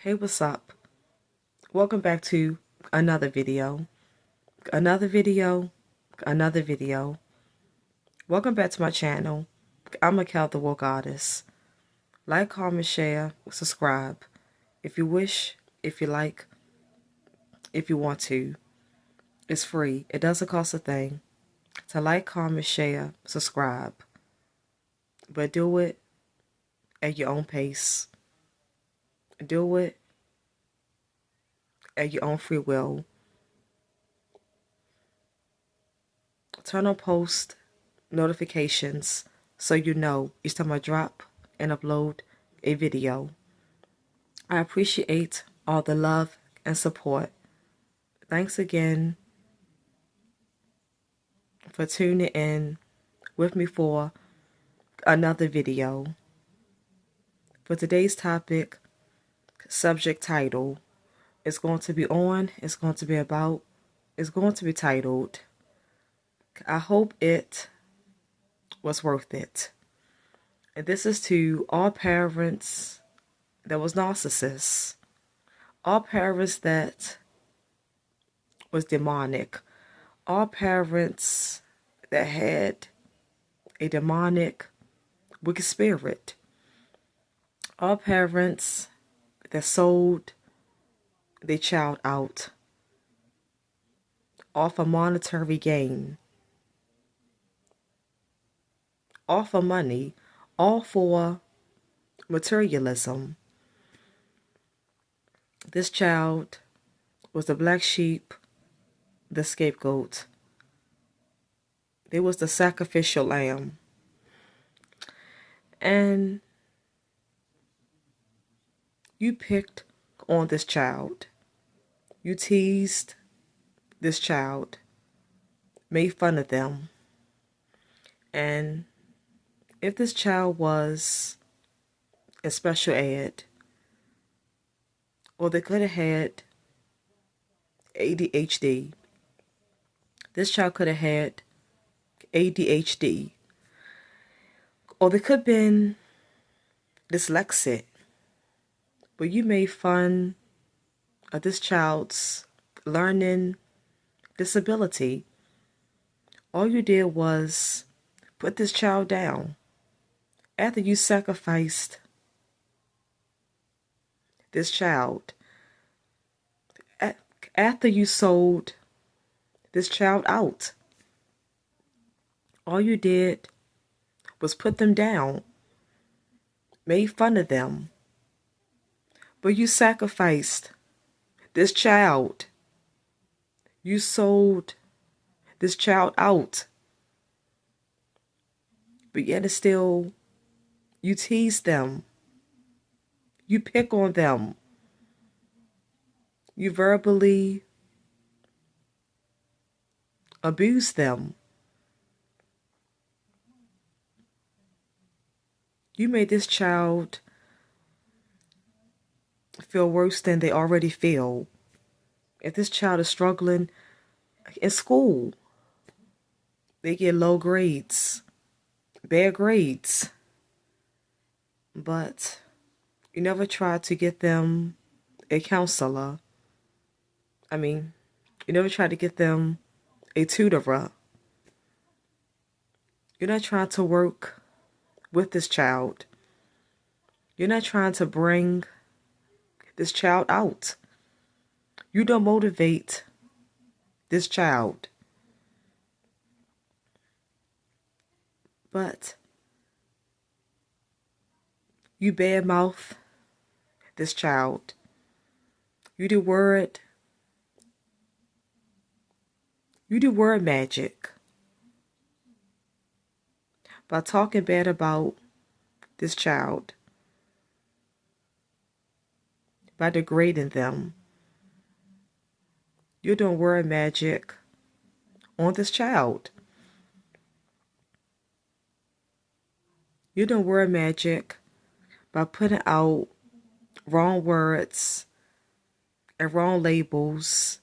Hey, what's up? Welcome back to another video. Another video. Another video. Welcome back to my channel. I'm Mikkel, the Woke Artist. Like, comment, share, subscribe. If you wish, if you like, if you want to. It's free. It doesn't cost a thing. To like, comment, share, subscribe. But do it at your own pace. Do it at your own free will. Turn on post notifications so you know each time I drop and upload a video. I appreciate all the love and support. Thanks again for tuning in with me for another video. For today's topic, subject title, it's going to be titled, I hope it was worth it. And this is to all parents that was narcissists, all parents that was demonic, all parents that had a demonic wicked spirit, all parents that sold their child out, all for monetary gain, all for money, all for materialism. This child was the black sheep, the scapegoat. It was the sacrificial lamb. And you picked on this child. You teased this child, made fun of them. And if this child was in special ed, or they could have had ADHD, this child could have had ADHD, or they could have been dyslexic, but you made fun of this child's learning disability. All you did was put this child down. After you sacrificed this child, after you sold this child out, all you did was put them down, made fun of them. But you sacrificed this child. You sold this child out. But yet it's still, you tease them. You pick on them. You verbally abuse them. You made this child feel worse than they already feel. If this child is struggling in school, they get low grades, bad grades. But you never tried to get them a counselor. You never tried to get them a tutorer. You're not trying to work with this child. You're not trying to bring this child out. You don't motivate this child. But you badmouth this child. You do word magic by talking bad about this child, by degrading them. You're doing word magic on this child. You're doing word magic by putting out wrong words and wrong labels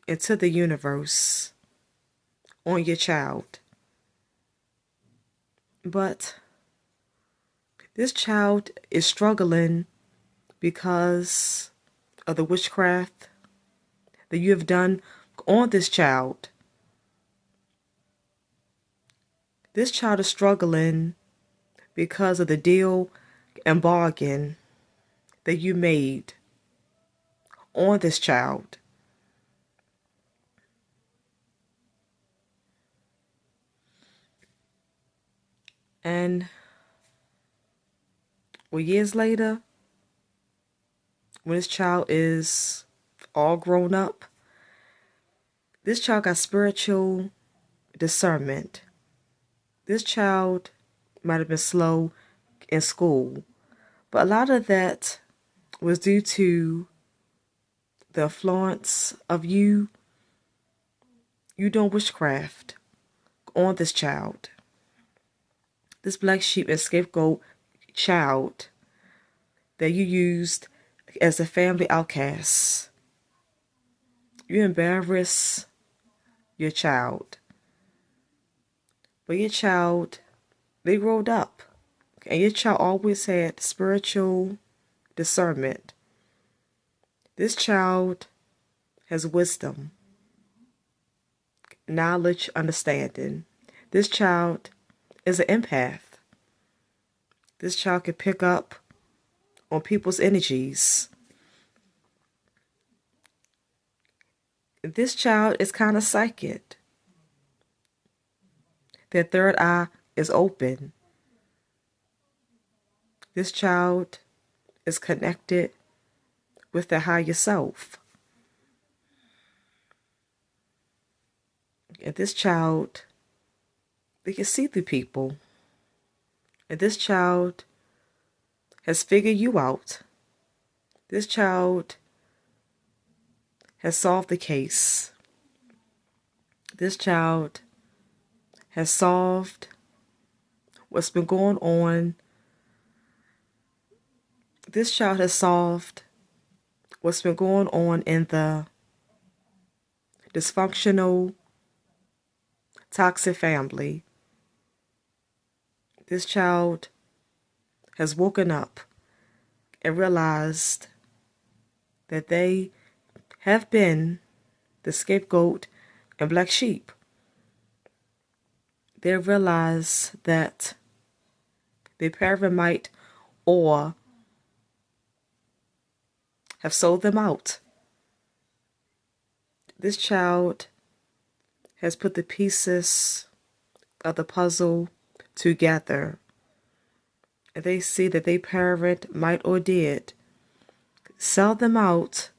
into the universe on your child. But this child is struggling because of the witchcraft that you have done on this child. This child is struggling because of the deal and bargain that you made on this child. And years later, when this child is all grown up, this child got spiritual discernment. This child might have been slow in school, but a lot of that was due to the influence of you doing witchcraft on this child. This black sheep and scapegoat child that you used as a family outcast. You embarrass your child. But your child, they growed up. And your child always had spiritual discernment. This child has wisdom, knowledge, understanding. This child is an empath. This child can pick up on people's energies. This child is kind of psychic. Their third eye is open. This child is connected with their higher self. And this child, they can see through people. And this child has figured you out. This child has solved the case. This child has solved what's been going on. This child has solved what's been going on in the dysfunctional, toxic family. This child has woken up and realized that they have been the scapegoat and black sheep. They realize that their parent might or have sold them out. This child has put the pieces of the puzzle together. And they see that their parent might or did sell them out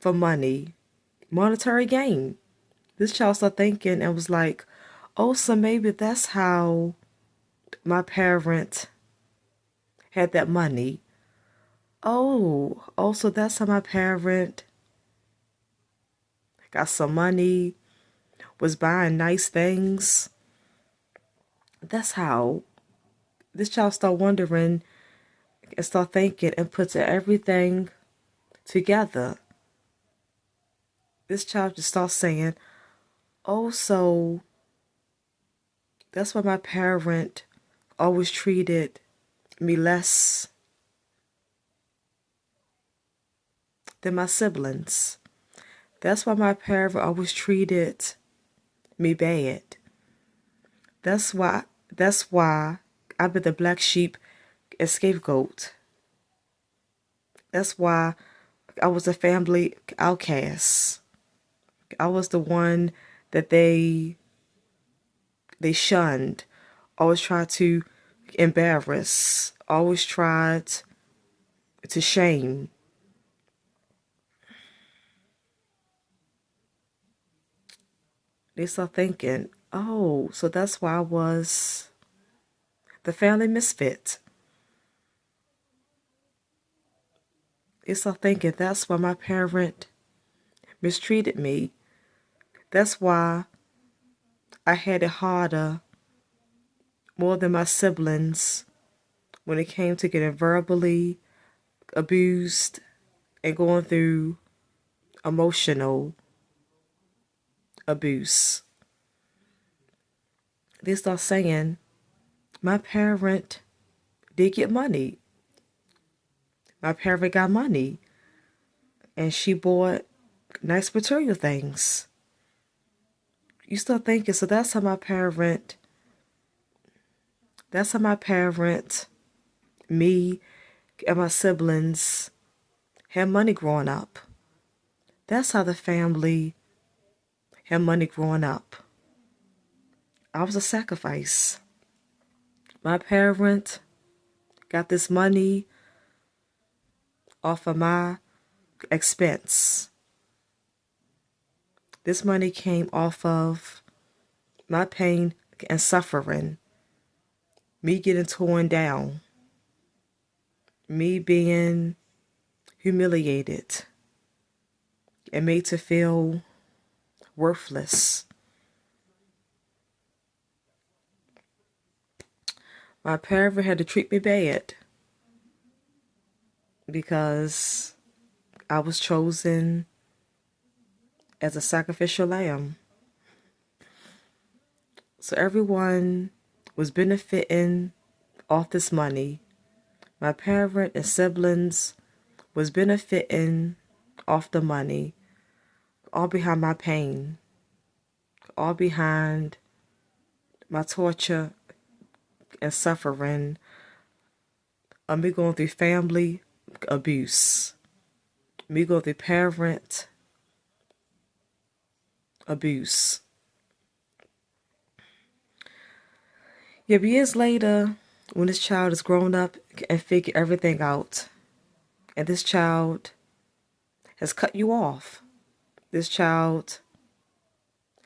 for money, monetary gain. This child started thinking and was like, oh, so maybe that's how my parent had that money. Oh, so that's how my parent got some money, was buying nice things. That's how. This child started wondering and started thinking and put everything together. This child just starts saying, oh, so that's why my parent always treated me less than my siblings. That's why my parent always treated me bad. That's why I've been the black sheep and scapegoat. That's why I was a family outcast. I was the one that they shunned, always tried to embarrass, always tried to shame. They start thinking, oh, so that's why I was the family misfit. They start thinking that's why my parent mistreated me. That's why I had it harder more than my siblings when it came to getting verbally abused and going through emotional abuse. They start saying, my parent did get money. My parent got money and she bought nice material things. You start thinking, so that's how my parent, me and my siblings had money growing up. That's how the family had money growing up. I was a sacrifice. My parent got this money off of my expense. This money came off of my pain and suffering. Me getting torn down. Me being humiliated and made to feel worthless. My parent had to treat me bad because I was chosen as a sacrificial lamb. So everyone was benefiting off this money. My parent and siblings was benefiting off the money, all behind my pain, all behind my torture and suffering of me going through family abuse, me going through parent abuse. Yeah, but years later, when this child is grown up and figure everything out, and this child has cut you off, this child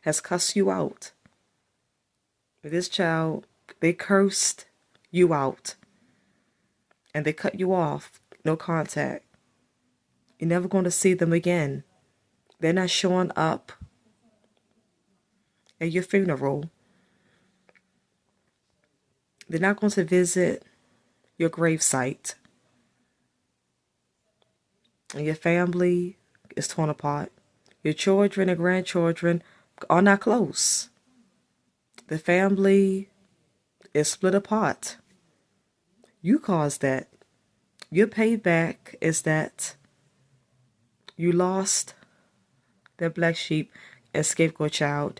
has cussed you out, this child, they cursed you out, and they cut you off, no contact. You're never going to see them again. They're not showing up at your funeral. They're not going to visit your gravesite. And your family is torn apart. Your children and grandchildren are not close. The family is split apart. You caused that. Your payback is that you lost that black sheep and scapegoat child.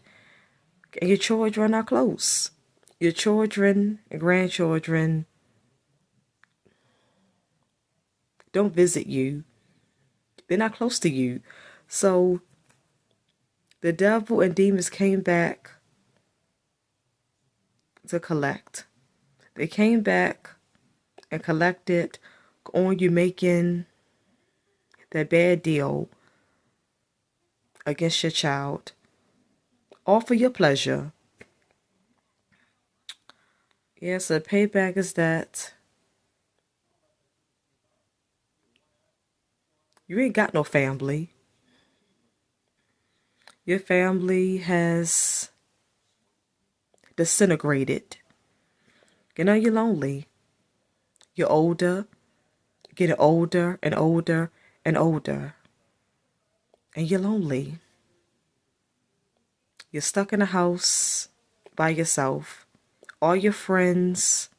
And your children are not close. Your children and grandchildren don't visit you. They're not close to you. So the devil and demons came back to collect. They came back and collected on you making that bad deal against your child, all for your pleasure. Yes, the payback is that you ain't got no family. Your family has disintegrated. You know, you're lonely. You're older, getting older and older and older. And you're lonely. You're stuck in a house by yourself. All your friends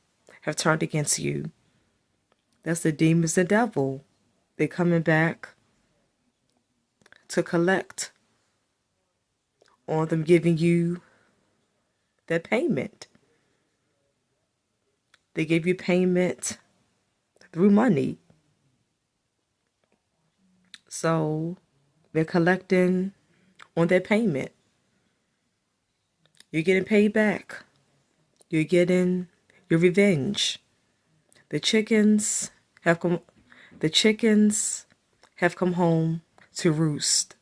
have turned against you. That's the demons, the devil. They're coming back to collect on them giving you that payment. They gave you payment through money. So they're collecting on that payment. You're getting paid back. You're getting your revenge. The chickens have come home to roost.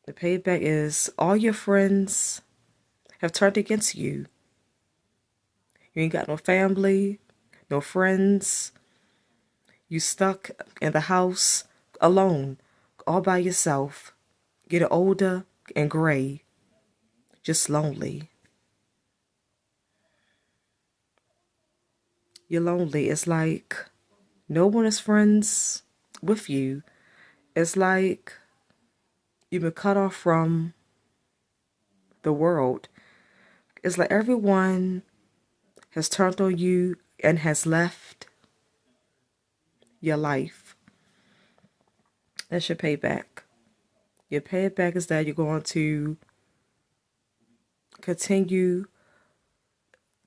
The payback is all your friends have turned against you. You ain't got no family, no friends. You stuck in the house alone, all by yourself, getting older and gray, just lonely. You're lonely. It's like no one is friends with you. It's like you've been cut off from the world. It's like everyone has turned on you and has left your life. That's your payback. Your payback is that you're going to continue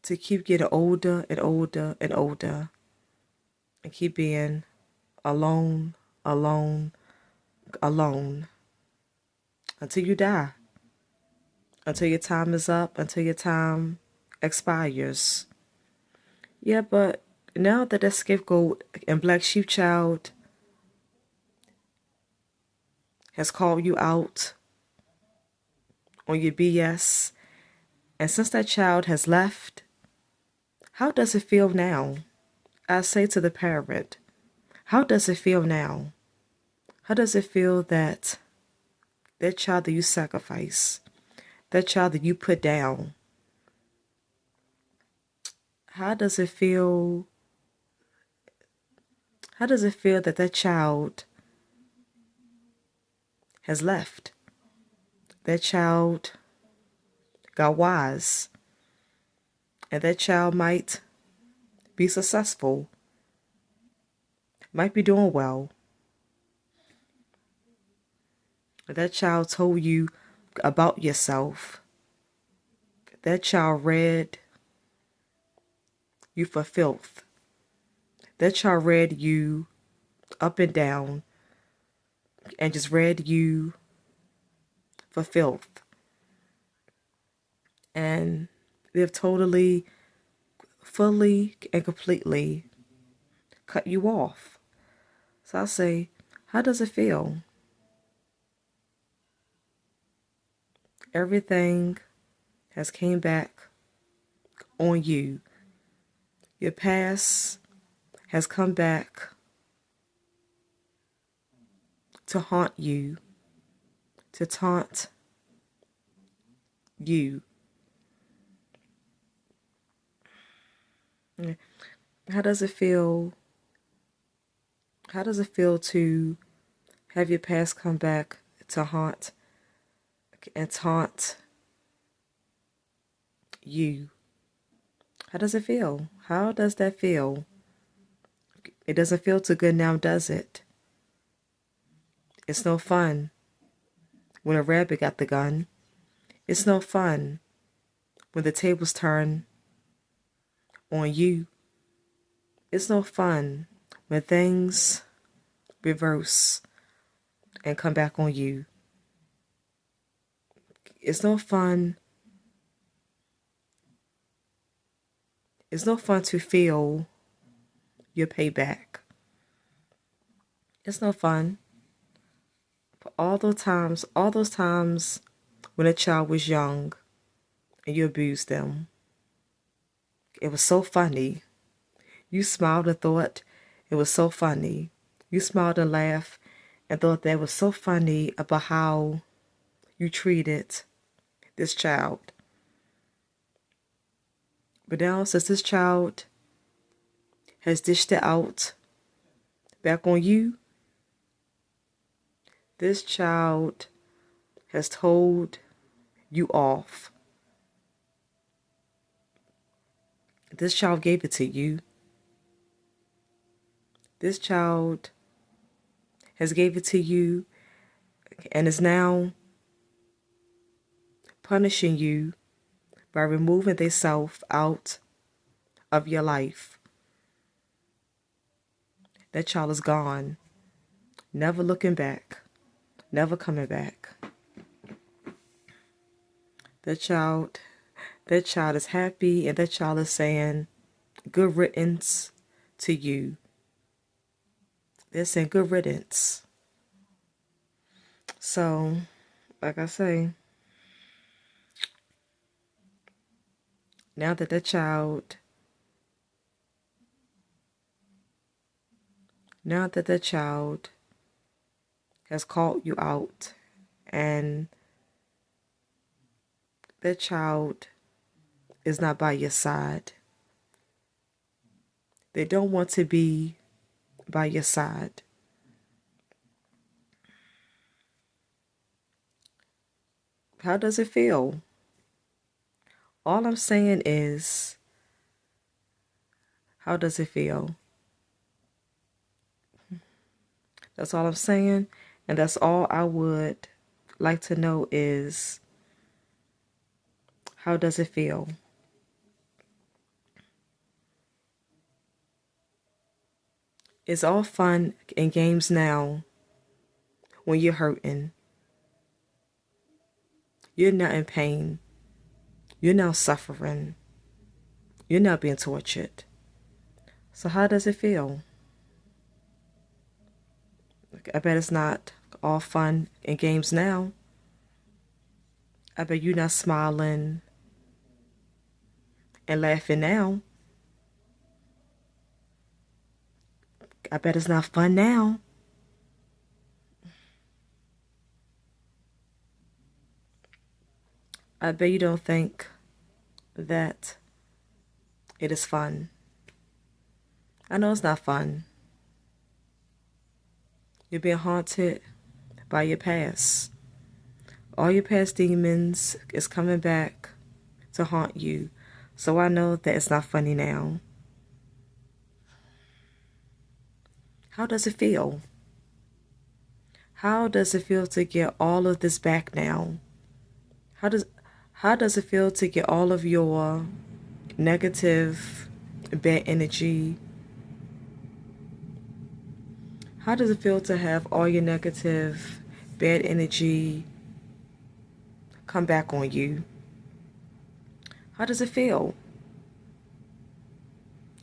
to keep getting older and older and older and keep being alone, alone, alone until you die, until your time is up, until your time expires. Yeah, but now that the scapegoat and black sheep child has called you out on your BS, and since that child has left, how does it feel now? I say to the parent, how does it feel now? How does it feel that that child that you sacrifice, that child that you put down, how does it feel? How does it feel that that child has left? That child got wise, and that child might be successful, might be doing well. That child told you about yourself. That child read you for filth. That child read you up and down and just read you for filth. And they've totally, fully, and completely cut you off. So I say, how does it feel? Everything has came back on you. Your past has come back to haunt you, to taunt you. How does it feel? How does it feel to have your past come back to haunt and taunt you? How does it feel? How does that feel? It doesn't feel too good now, does it? It's no fun when a rabbit got the gun. It's no fun when the tables turn on you. It's no fun when things reverse and come back on you. It's no fun. It's no fun to feel your payback. It's no fun. But all those times when a child was young and you abused them, it was so funny. You smiled and thought it was so funny. You smiled and laughed and thought that was so funny about how you treated this child. But now, since this child has dished it out back on you, this child has told you off. This child gave it to you. This child has gave it to you and is now punishing you by removing themselves out of your life. That child is gone, never looking back, never coming back. That child is happy, and that child is saying good riddance to you. They're saying good riddance. So, like I say, now that that child has called you out, and that child is not by your side, they don't want to be by your side. How does it feel? All I'm saying is, how does it feel? That's all I'm saying. And that's all I would like to know is, how does it feel? It's all fun and games now when you're hurting. You're not in pain. You're not suffering. You're not being tortured. So how does it feel? I bet it's not all fun and games now. I bet you're not smiling and laughing now. I bet it's not fun now. I bet you don't think that it is fun. I know it's not fun. You're being haunted by your past. All your past demons is coming back to haunt you. So I know that it's not funny now. How does it feel? How does it feel to get all of this back now? How does it feel to get all of your negative, bad energy? How does it feel to have all your negative, bad energy come back on you? How does it feel?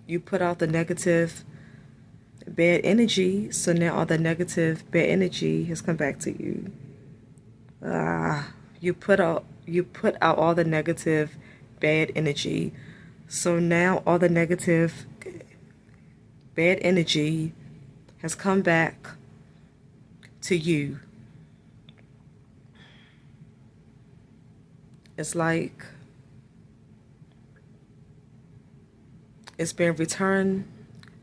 You put out the negative, bad energy, so now all the negative, bad energy has come back to you. You put out all the negative, bad energy, so now all the negative, bad energy has come back to you. It's like it's been returned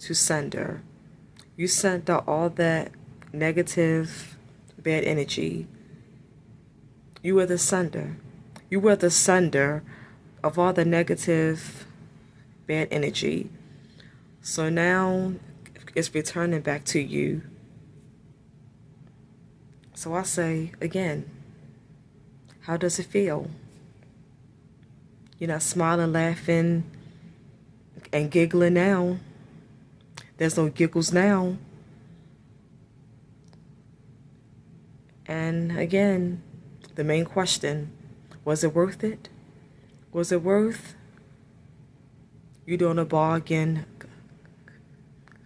to sender. You sent out all that negative, bad energy. You were the sender. You were the sender of all the negative, bad energy. So now it's returning back to you. So I say again, how does it feel? You're not smiling, laughing, and giggling now. There's no giggles now. And again, the main question, was it worth it? Was it worth you doing a bargain,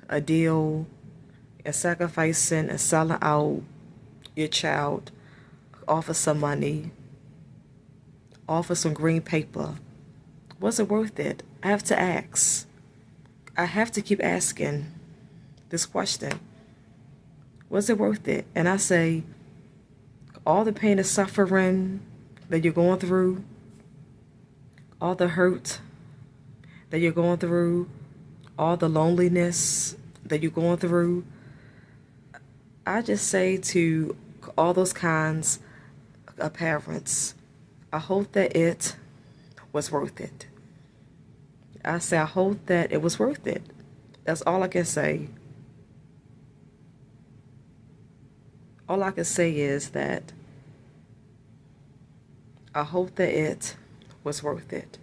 a deal, and sacrificing and selling out your child off of some money, off of some green paper? Was it worth it? I have to ask. I have to keep asking this question. Was it worth it? And I say, all the pain and suffering that you're going through, all the hurt that you're going through, all the loneliness that you're going through, I just say to all those kinds of parents, I hope that it was worth it. I say, I hope that it was worth it. That's all I can say. All I can say is that I hope that it was worth it.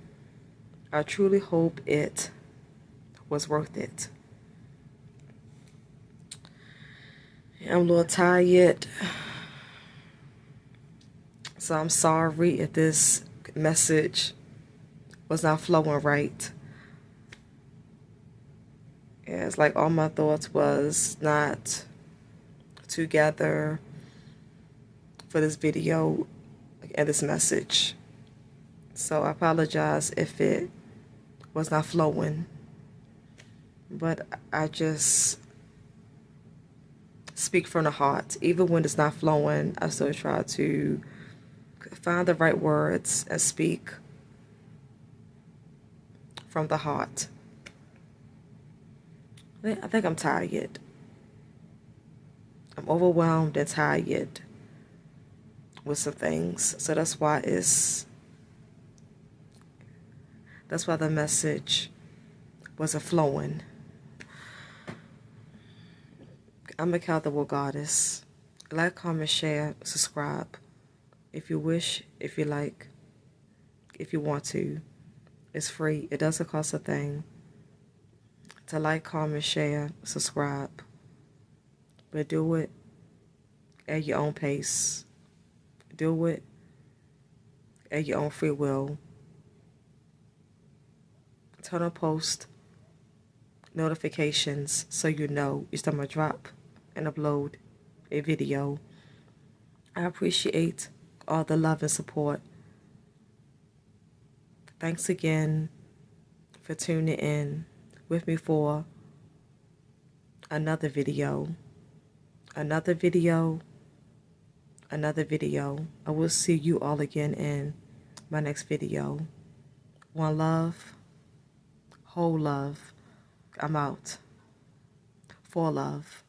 I truly hope it was worth it. I'm a little tired, so I'm sorry if this message was not flowing right. Yeah, it's like all my thoughts was not together for this video and this message. So I apologize if it was not flowing, but I just speak from the heart. Even when it's not flowing, I still try to find the right words and speak from the heart. I think I'm tired. I'm overwhelmed and tired with some things. So that's why the message wasn't flowing. I'm Mikal the Wool Goddess. Like, comment, share, subscribe. If you wish, if you like, if you want to. It's free. It doesn't cost a thing. To like, comment, share, subscribe. But do it at your own pace. Do it at your own free will. Turn on post notifications so you know each time I drop and upload a video. I appreciate all the love and support. Thanks again for tuning in with me for another video. Another video. Another video. I will see you all again in my next video. One love. Whole love. I'm out. For love.